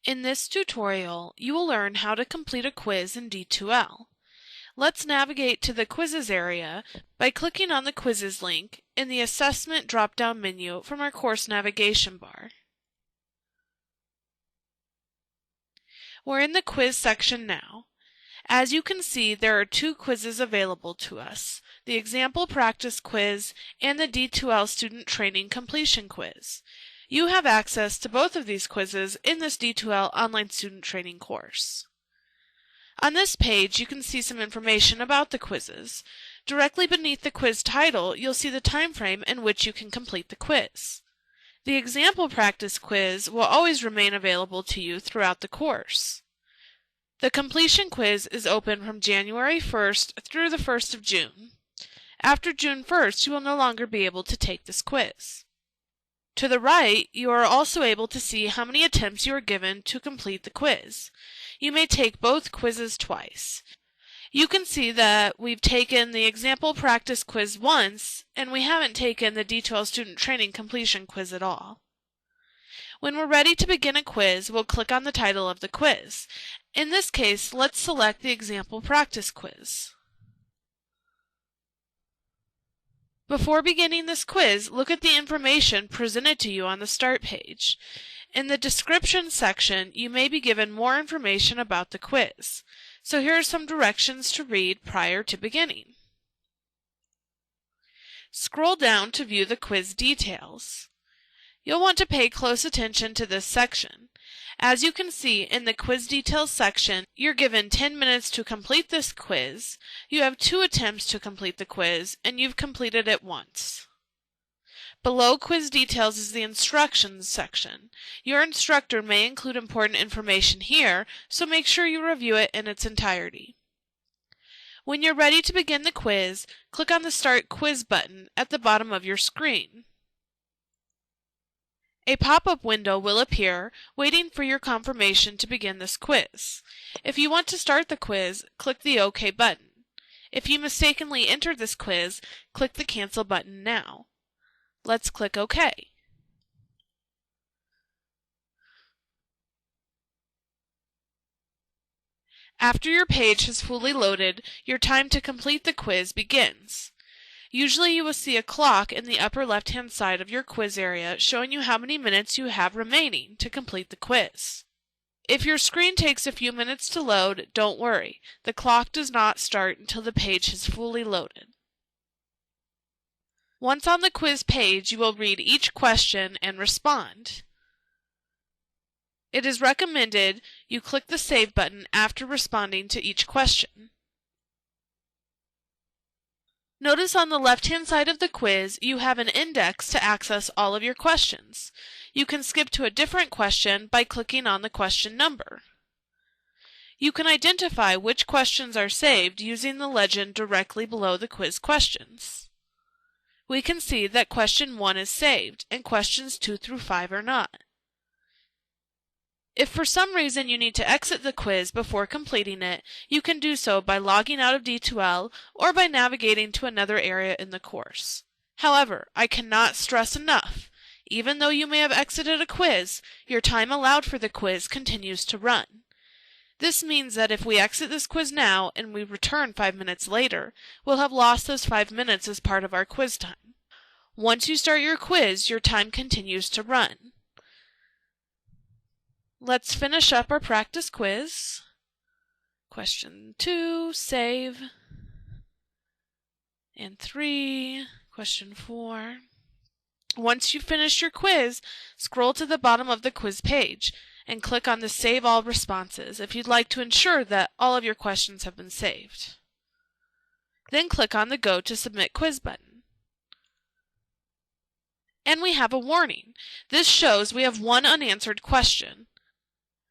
In this tutorial, you will learn how to complete a quiz in D2L. Let's navigate to the Quizzes area by clicking on the Quizzes link in the Assessment drop-down menu from our course navigation bar. We're in the Quiz section now. As you can see, there are two quizzes available to us, the Example Practice Quiz and the D2L Student Training Completion Quiz. You have access to both of these quizzes in this D2L Online Student Training course. On this page, you can see some information about the quizzes. Directly beneath the quiz title, you'll see the time frame in which you can complete the quiz. The Example Practice Quiz will always remain available to you throughout the course. The completion quiz is open from January 1st through the 1st of June. After June 1st, you will no longer be able to take this quiz. To the right, you are also able to see how many attempts you are given to complete the quiz. You may take both quizzes twice. You can see that we've taken the Example Practice Quiz once, and we haven't taken the D2L Student Training Completion Quiz at all. When we're ready to begin a quiz, we'll click on the title of the quiz. In this case, let's select the Example Practice Quiz. Before beginning this quiz, look at the information presented to you on the Start page. In the Description section, you may be given more information about the quiz. So here are some directions to read prior to beginning. Scroll down to view the quiz details. You'll want to pay close attention to this section. As you can see in the Quiz Details section, you're given 10 minutes to complete this quiz, you have 2 attempts to complete the quiz, and you've completed it once. Below Quiz Details is the Instructions section. Your instructor may include important information here, so make sure you review it in its entirety. When you're ready to begin the quiz, click on the Start Quiz button at the bottom of your screen. A pop-up window will appear, waiting for your confirmation to begin this quiz. If you want to start the quiz, click the OK button. If you mistakenly entered this quiz, click the Cancel button now. Let's click OK. After your page has fully loaded, your time to complete the quiz begins. Usually you will see a clock in the upper left-hand side of your quiz area showing you how many minutes you have remaining to complete the quiz. If your screen takes a few minutes to load, don't worry. The clock does not start until the page has fully loaded. Once on the quiz page, you will read each question and respond. It is recommended you click the Save button after responding to each question. Notice on the left-hand side of the quiz, you have an index to access all of your questions. You can skip to a different question by clicking on the question number. You can identify which questions are saved using the legend directly below the quiz questions. We can see that question 1 is saved and questions 2 through 5 are not. If for some reason you need to exit the quiz before completing it, you can do so by logging out of D2L or by navigating to another area in the course. However, I cannot stress enough, even though you may have exited a quiz, your time allowed for the quiz continues to run. This means that if we exit this quiz now and we return 5 minutes later, we'll have lost those 5 minutes as part of our quiz time. Once you start your quiz, your time continues to run. Let's finish up our practice quiz. Question 2, save. And 3, question 4. Once you finish your quiz, scroll to the bottom of the quiz page and click on the Save All Responses if you'd like to ensure that all of your questions have been saved. Then click on the Go to Submit Quiz button. And we have a warning. This shows we have one unanswered question.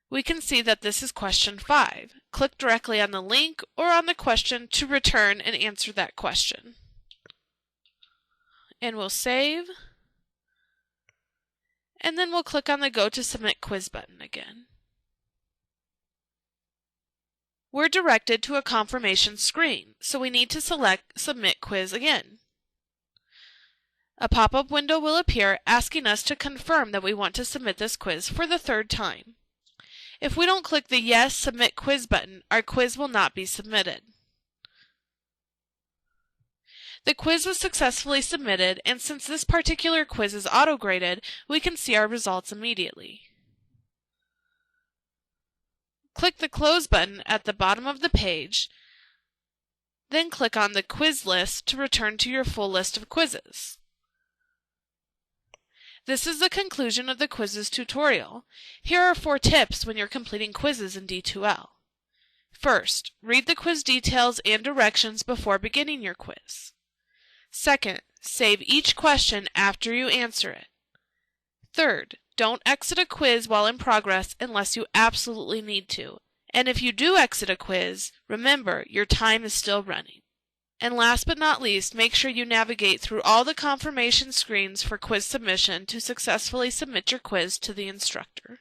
We can see that this is question 5. Click directly on the link or on the question to return and answer that question. And we'll save. And then we'll click on the Go to Submit Quiz button again. We're directed to a confirmation screen, so we need to select Submit Quiz again. A pop-up window will appear asking us to confirm that we want to submit this quiz for the 3rd time. If we don't click the Yes, Submit Quiz button, our quiz will not be submitted. The quiz was successfully submitted, and since this particular quiz is auto-graded, we can see our results immediately. Click the Close button at the bottom of the page, then click on the quiz list to return to your full list of quizzes. This is the conclusion of the quizzes tutorial. Here are 4 tips when you're completing quizzes in D2L. First, read the quiz details and directions before beginning your quiz. Second, save each question after you answer it. Third, don't exit a quiz while in progress unless you absolutely need to. And if you do exit a quiz, remember your time is still running. And last but not least, make sure you navigate through all the confirmation screens for quiz submission to successfully submit your quiz to the instructor.